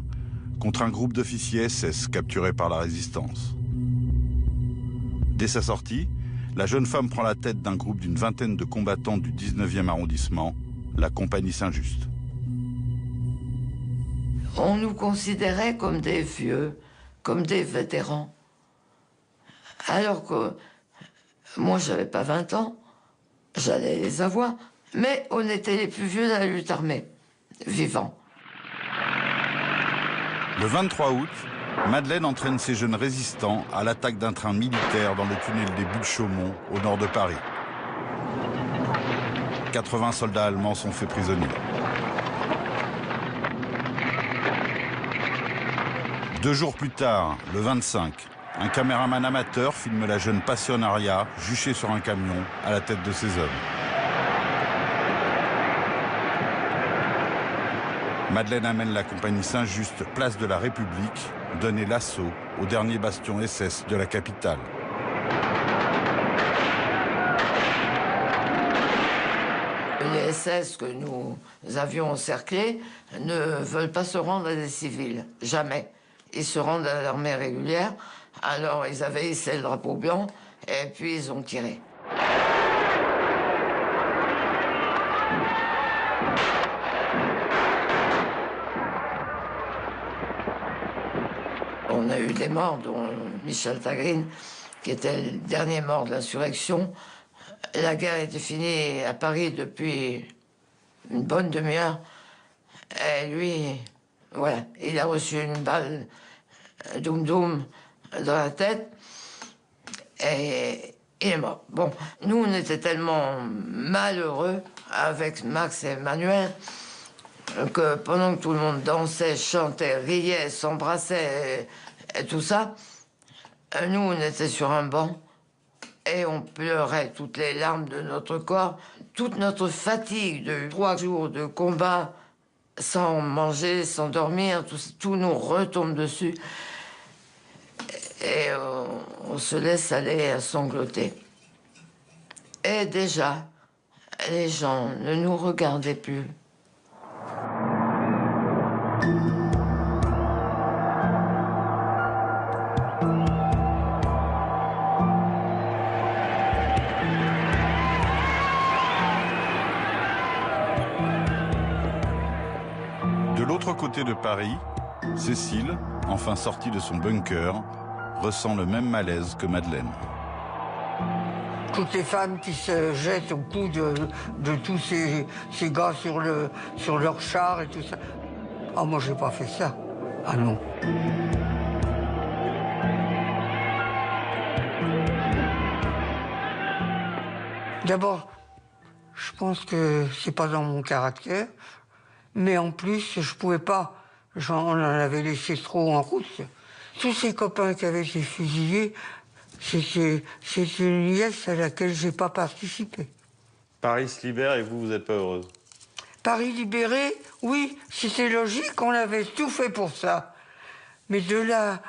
contre un groupe d'officiers SS capturés par la résistance. Dès sa sortie, la jeune femme prend la tête d'un groupe d'une vingtaine de combattants du 19e arrondissement, la Compagnie Saint-Just. On nous considérait comme des vieux, comme des vétérans. Alors que moi, j'avais pas 20 ans, j'allais les avoir, mais on était les plus vieux de la lutte armée, vivants. Le 23 août, Madeleine entraîne ses jeunes résistants à l'attaque d'un train militaire dans le tunnel des Buttes-Chaumont, au nord de Paris. 80 soldats allemands sont faits prisonniers. 2 jours plus tard, le 25, un caméraman amateur filme la jeune Passionaria juchée sur un camion à la tête de ses hommes. Madeleine amène la Compagnie Saint-Just place de la République, donner l'assaut au dernier bastion SS de la capitale. Les SS que nous avions encerclés ne veulent pas se rendre à des civils, jamais. Ils se rendent à l'armée régulière, alors ils avaient hissé le drapeau blanc et puis ils ont tiré. On a eu des morts, dont Michel Tagrine, qui était le dernier mort de l'insurrection. La guerre était finie à Paris depuis une bonne demi-heure. Et lui, voilà, il a reçu une balle doum-doum dans la tête. Et il est mort. Bon, nous, on était tellement malheureux avec Max et Emmanuel que pendant que tout le monde dansait, chantait, riait, s'embrassait et tout ça, nous, on était sur un banc et on pleurait toutes les larmes de notre corps, toute notre fatigue de 3 jours de combat sans manger, sans dormir, tout nous retombe dessus. Et on se laisse aller à sangloter. Et déjà, les gens ne nous regardaient plus. De l'autre côté de Paris, Cécile, enfin sortie de son bunker, ressent le même malaise que Madeleine. Toutes les femmes qui se jettent au cou de tous ces gars sur leur char et tout ça. Ah, moi, j'ai pas fait ça. Ah non. D'abord, je pense que c'est pas dans mon caractère, mais en plus, je pouvais pas. On en avait laissé trop en route. Tous ces copains qui avaient été fusillés, c'est une liesse à laquelle j'ai pas participé. Paris se libère et vous n'êtes pas heureuse? Paris libéré, oui, c'était logique, on avait tout fait pour ça. Mais de là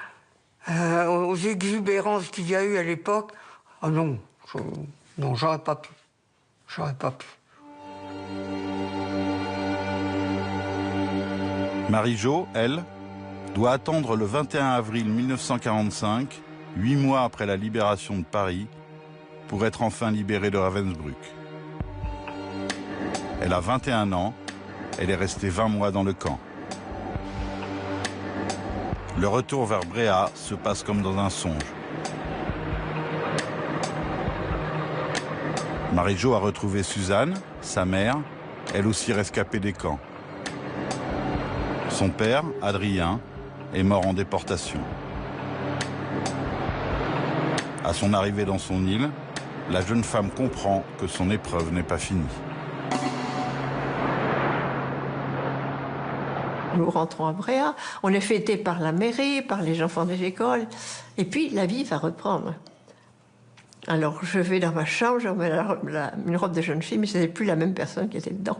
aux exubérances qu'il y a eu à l'époque, ah non, non, j'aurais pas pu. J'aurais pas pu. Marie-Jo, elle, doit attendre le 21 avril 1945, 8 mois après la libération de Paris, pour être enfin libérée de Ravensbrück. Elle a 21 ans, elle est restée 20 mois dans le camp. Le retour vers Bréa se passe comme dans un songe. Marie-Jo a retrouvé Suzanne, sa mère, elle aussi rescapée des camps. Son père, Adrien, est mort en déportation. À son arrivée dans son île, la jeune femme comprend que son épreuve n'est pas finie. Nous rentrons à Bréa, on est fêtés par la mairie, par les enfants des écoles, et puis la vie va reprendre. Alors je vais dans ma chambre, je remets une robe de jeune fille, mais ce n'est plus la même personne qui était dedans.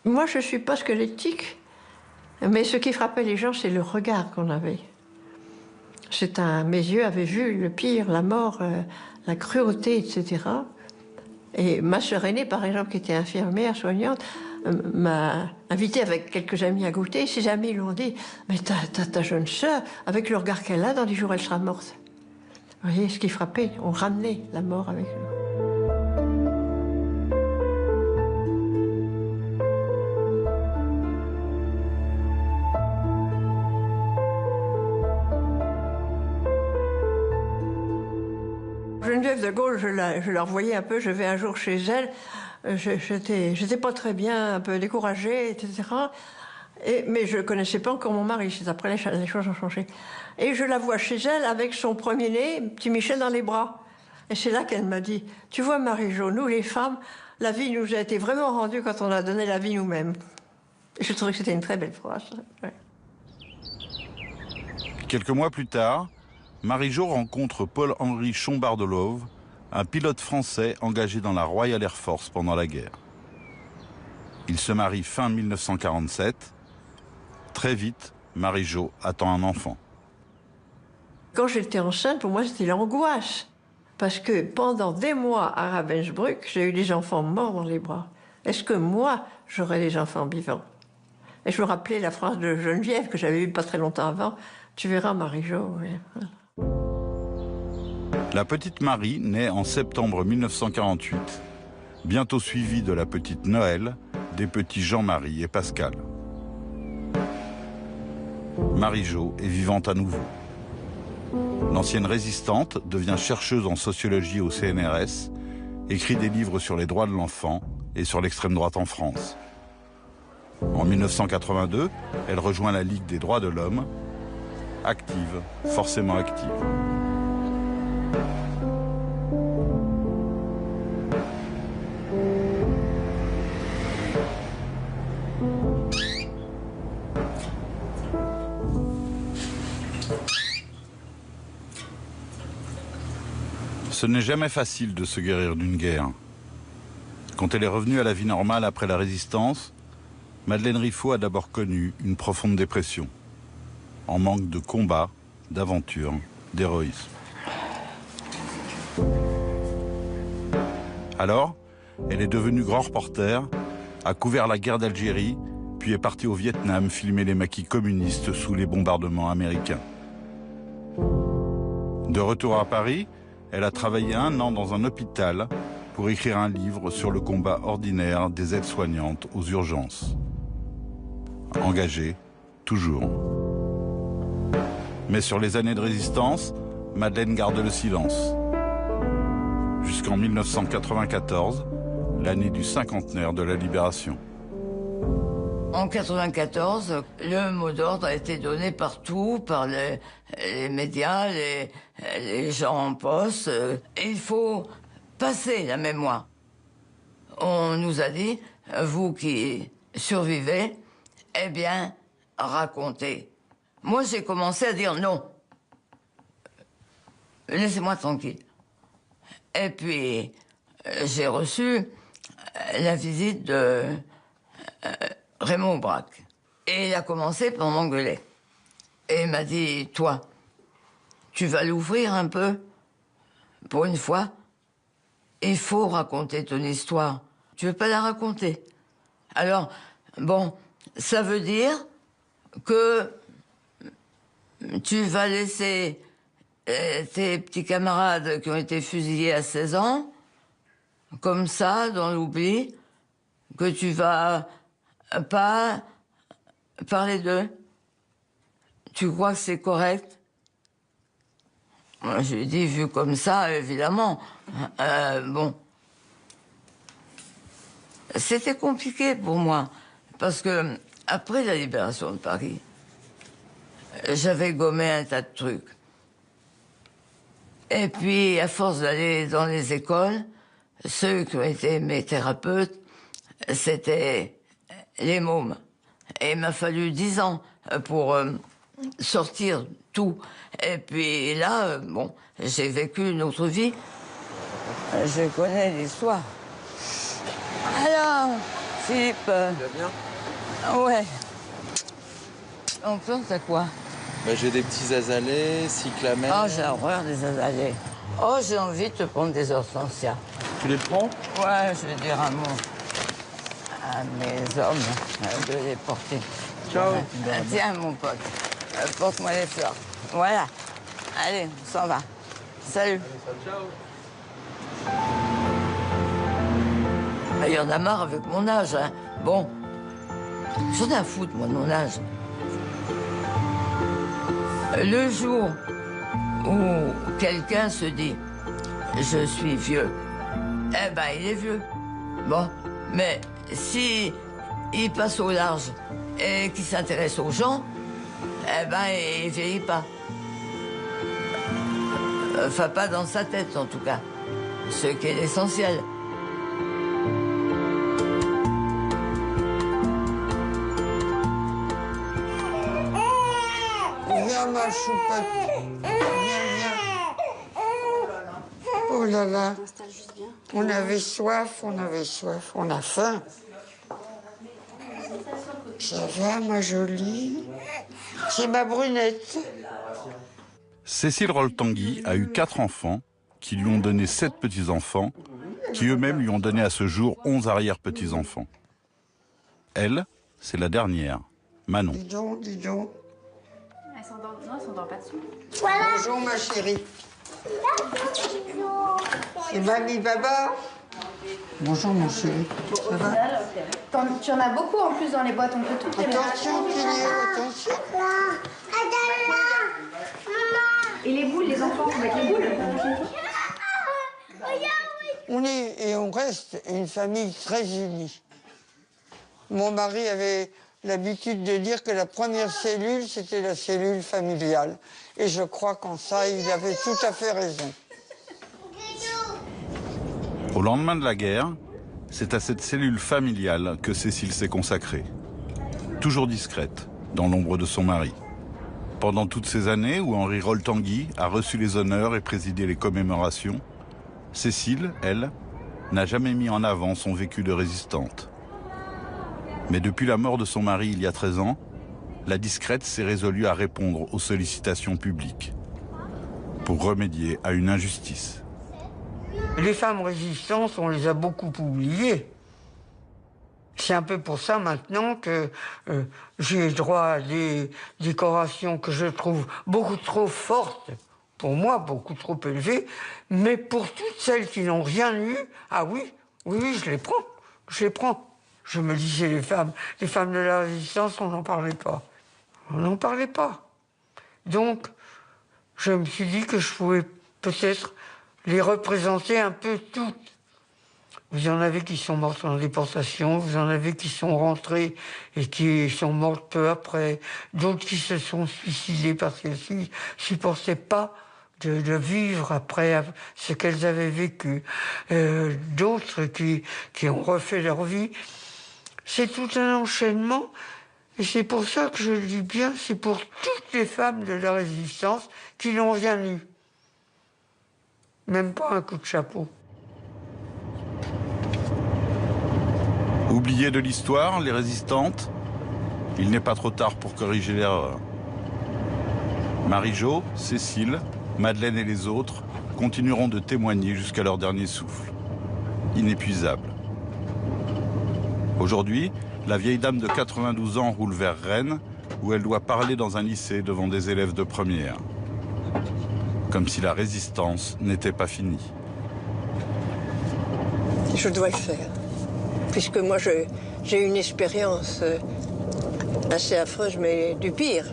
Moi, je ne suis pas squelettique, mais ce qui frappait les gens, c'est le regard qu'on avait. Mes yeux avaient vu le pire, la mort, la cruauté, etc. Et ma sœur aînée, par exemple, qui était infirmière, soignante, m'a invitée avec quelques amis à goûter. Ces amis lui ont dit « Mais ta jeune sœur, avec le regard qu'elle a, dans 10 jours, elle sera morte. » Vous voyez, ce qui frappait, on ramenait la mort avec nous. Geneviève de Gaulle, je la revoyais un peu, je vais un jour chez elle, j'étais pas très bien, un peu découragée, etc. Mais je connaissais pas encore mon mari, c'est après les choses ont changé. Et je la vois chez elle avec son premier-né, petit Michel dans les bras. Et c'est là qu'elle m'a dit, tu vois Marie-Jo, nous les femmes, la vie nous a été vraiment rendue quand on a donné la vie nous-mêmes. Et je trouvais que c'était une très belle phrase. Ouais. Quelques mois plus tard, Marie-Jo rencontre Paul-Henri Chombardelove, un pilote français engagé dans la Royal Air Force pendant la guerre. Ils se marient fin 1947. Très vite, Marie-Jo attend un enfant. Quand j'étais enceinte, pour moi, c'était l'angoisse. Parce que pendant des mois à Ravensbrück, j'ai eu des enfants morts dans les bras. Est-ce que moi, j'aurais des enfants vivants? Et je me rappelais la phrase de Geneviève, que j'avais eue pas très longtemps avant. Tu verras, Marie-Jo. Oui. La petite Marie naît en septembre 1948, bientôt suivie de la petite Noël, des petits Jean-Marie et Pascal. Marie-Jo est vivante à nouveau. L'ancienne résistante devient chercheuse en sociologie au CNRS, écrit des livres sur les droits de l'enfant et sur l'extrême droite en France. En 1982, elle rejoint la Ligue des droits de l'homme, active, forcément active. Ce n'est jamais facile de se guérir d'une guerre. Quand elle est revenue à la vie normale après la résistance, Madeleine Riffaut a d'abord connu une profonde dépression, en manque de combat, d'aventure, d'héroïsme. Alors, elle est devenue grand reporter, a couvert la guerre d'Algérie, puis est partie au Vietnam filmer les maquis communistes sous les bombardements américains. De retour à Paris, elle a travaillé 1 an dans un hôpital pour écrire un livre sur le combat ordinaire des aides-soignantes aux urgences. Engagée, toujours. Mais sur les années de résistance, Madeleine garde le silence. Jusqu'en 1994, l'année du cinquantenaire de la Libération. En 1994, le mot d'ordre a été donné partout, par les médias, les gens en poste. Il faut passer la mémoire. On nous a dit, vous qui survivez, eh bien, racontez. Moi, j'ai commencé à dire non. Laissez-moi tranquille. Et puis, j'ai reçu la visite de Raymond Aubrac. Et il a commencé par m'engueuler. Et il m'a dit, toi, tu vas l'ouvrir un peu, pour une fois. Il faut raconter ton histoire. Tu veux pas la raconter? Alors, bon, ça veut dire que tu vas laisser tes petits camarades qui ont été fusillés à 16 ans, comme ça, dans l'oubli, que tu vas pas parler d'eux. Tu crois que c'est correct? Moi, je lui ai dit, vu comme ça, évidemment. Bon. C'était compliqué pour moi, parce que après la libération de Paris, j'avais gommé un tas de trucs. Et puis, à force d'aller dans les écoles, ceux qui ont été mes thérapeutes, c'était les mômes. Et il m'a fallu 10 ans pour sortir tout. Et puis là, bon, j'ai vécu une autre vie. Je connais l'histoire. Alors, Philippe... Tu vas bien? Ouais. On plante à quoi? J'ai des petits azalées, cyclamens. Oh, j'ai horreur des azalées. Oh, j'ai envie de te prendre des hortensias. Tu les prends? Ouais, je vais dire un mot à mes hommes de les porter. Ciao. Tiens, mon pote, porte-moi les fleurs. Voilà. Allez, on s'en va. Salut. Ciao. Il y en a marre avec mon âge, hein. Bon, j'en ai à foutre, moi, de mon âge. Le jour où quelqu'un se dit « je suis vieux », eh ben, il est vieux. Bon, mais si il passe au large et qu'il s'intéresse aux gens, eh ben, il vieillit pas. Enfin, pas dans sa tête, en tout cas. Ce qui est l'essentiel. Viens, ma choupette. Viens. Oh là là. On avait soif, on a faim. Ça va, ma jolie? C'est ma brunette. Cécile Roltanguy a eu 4 enfants, qui lui ont donné 7 petits-enfants, qui eux-mêmes lui ont donné à ce jour 11 arrière-petits-enfants. Elle, c'est la dernière, Manon. Dis donc. Elle s'endort pas dessus. Bonjour, ma chérie. C'est Mamie Baba. Bonjour, mon chéri. Ça va? Tu en as beaucoup en plus dans les boîtes, on peut tout les mettre. Attention, Kylian, attention. Et les boules, les enfants, vous mettez les boules? On est et on reste une famille très unie. Mon mari avait l'habitude de dire que la première cellule, c'était la cellule familiale. Et je crois qu'en ça, il avait tout à fait raison. Au lendemain de la guerre, c'est à cette cellule familiale que Cécile s'est consacrée. Toujours discrète, dans l'ombre de son mari. Pendant toutes ces années où Henri Roltanguy a reçu les honneurs et présidé les commémorations, Cécile, elle, n'a jamais mis en avant son vécu de résistante. Mais depuis la mort de son mari il y a 13 ans, la discrète s'est résolue à répondre aux sollicitations publiques pour remédier à une injustice. Les femmes résistantes, on les a beaucoup oubliées. C'est un peu pour ça maintenant que j'ai droit à des décorations que je trouve beaucoup trop fortes, pour moi beaucoup trop élevées, mais pour toutes celles qui n'ont rien eu, ah oui, je les prends. Je me disais, les femmes de la résistance, on n'en parlait pas. Donc, je me suis dit que je pouvais peut-être les représenter un peu toutes. Vous en avez qui sont mortes en déportation, vous en avez qui sont rentrées et qui sont mortes peu après, d'autres qui se sont suicidées parce qu'elles ne supportaient pas de vivre après ce qu'elles avaient vécu, d'autres qui ont refait leur vie. C'est tout un enchaînement, et c'est pour ça que je le dis bien, c'est pour toutes les femmes de la résistance qui n'ont rien eu. Même pas un coup de chapeau. Oubliées de l'histoire, les résistantes, il n'est pas trop tard pour corriger l'erreur. Marie-Jo, Cécile, Madeleine et les autres continueront de témoigner jusqu'à leur dernier souffle. Inépuisables. Aujourd'hui, la vieille dame de 92 ans roule vers Rennes, où elle doit parler dans un lycée devant des élèves de première. Comme si la résistance n'était pas finie. Je dois le faire, puisque moi j'ai une expérience assez affreuse, mais du pire.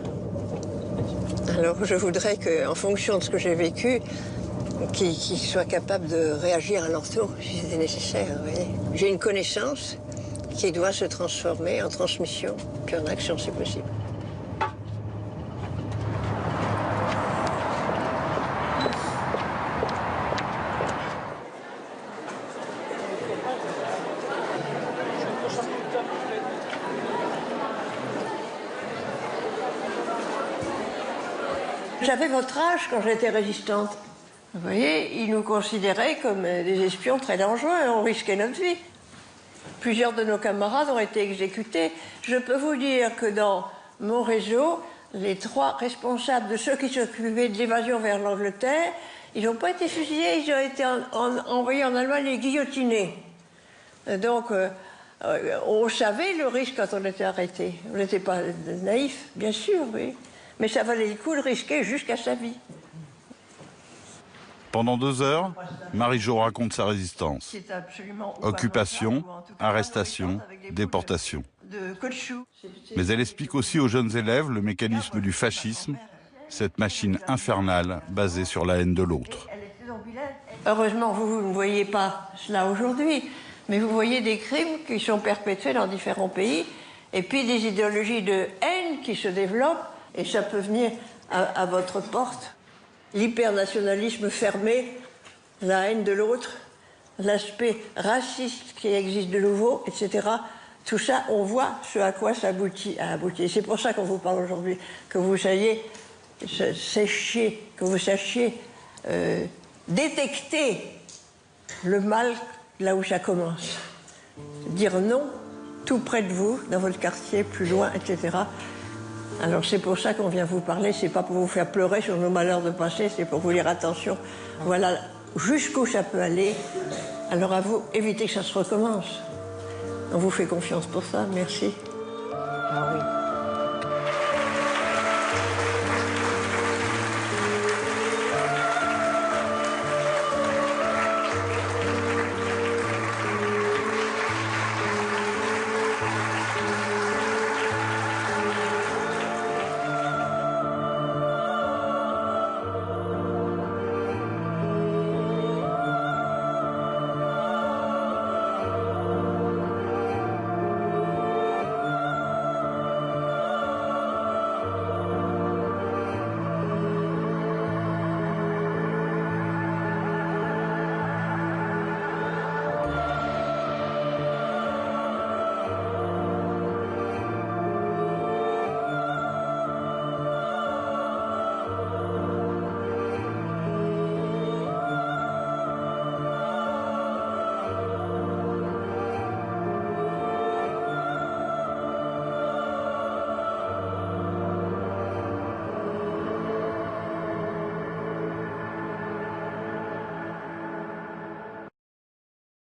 Alors je voudrais qu'en fonction de ce que j'ai vécu, qu'il soit capable de réagir à leur tour, si c'était nécessaire. Vous voyez. J'ai une connaissance qui doit se transformer en transmission, puis en action, c'est possible. J'avais votre âge quand j'étais résistante. Vous voyez, ils nous considéraient comme des espions très dangereux, on risquait notre vie. Plusieurs de nos camarades ont été exécutés. Je peux vous dire que dans mon réseau, les 3 responsables de ceux qui s'occupaient de l'évasion vers l'Angleterre, ils n'ont pas été fusillés, ils ont été envoyés en Allemagne et guillotinés. Donc, on savait le risque quand on était arrêté. On n'était pas naïfs, bien sûr, oui. Mais ça valait le coup de risquer jusqu'à sa vie. Pendant 2 heures, Marie-Jo raconte sa résistance. Occupation, arrestation, déportation. Mais elle explique aussi aux jeunes élèves le mécanisme du fascisme, cette machine infernale basée sur la haine de l'autre. Heureusement, vous ne voyez pas cela aujourd'hui, mais vous voyez des crimes qui sont perpétrés dans différents pays, et puis des idéologies de haine qui se développent, et ça peut venir à votre porte. L'hypernationalisme fermé, la haine de l'autre, l'aspect raciste qui existe de nouveau, etc. Tout ça, on voit ce à quoi ça aboutit. C'est pour ça qu'on vous parle aujourd'hui, que vous sachiez détecter le mal là où ça commence. Dire non, tout près de vous, dans votre quartier, plus loin, etc. Alors c'est pour ça qu'on vient vous parler, c'est pas pour vous faire pleurer sur nos malheurs de passé, c'est pour vous dire attention, voilà jusqu'où ça peut aller. Alors à vous, évitez que ça se recommence. On vous fait confiance pour ça, merci. Ah oui.